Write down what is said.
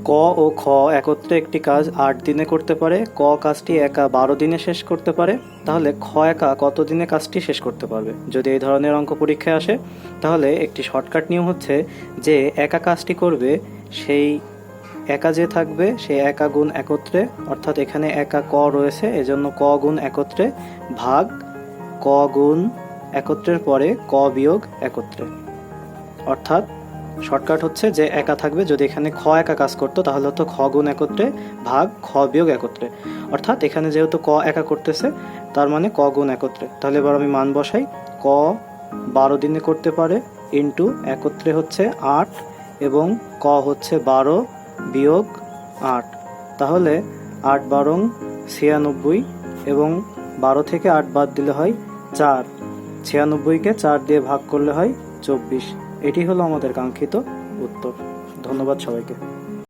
ক ও খ একত্রে একটি কাজ ৮ দিনে করতে পারে, ক কাজটি একা ১২ দিনে শেষ করতে পারে, তাহলে খ একা কত দিনে কাজটি শেষ করতে পারবে? যদি এই ধরনের অঙ্ক পরীক্ষায় আসে তাহলে একটি শর্টকাট নিয়ম হচ্ছে যে একা কাজটি করবে সেই একা যে থাকবে সেই একা গুণ একত্রে, অর্থাৎ এখানে একা ক রয়েছে এজন্য ক গুণ একত্রে ভাগ ক গুণ একত্রের পরে ক বিয়োগ একত্রে। অর্থাৎ শর্টকাট হচ্ছে যে একা থাকবে, যদি এখানে খ একা কাজ করতো তাহলে হতো খ গুণ একত্রে ভাগ খ বিয়োগ একত্রে। অর্থাৎ এখানে যেহেতু ক একা করতেছে তার মানে ক গুণ একত্রে। তাহলে এবার আমি মান বসাই, ক ১২ দিনে করতে পারে ইন্টু একত্রে হচ্ছে ৮ এবং ক হচ্ছে ১২ বিয়োগ ৮, তাহলে ৮ ১২ ৯৬ এবং ১২ থেকে ৮ বাদ দিলে হয় ৪, ৯৬কে ৪ দিয়ে ভাগ করলে হয় ২৪। এটি হলো আমাদের কাঙ্ক্ষিত উত্তর। ধন্যবাদ সবাইকে।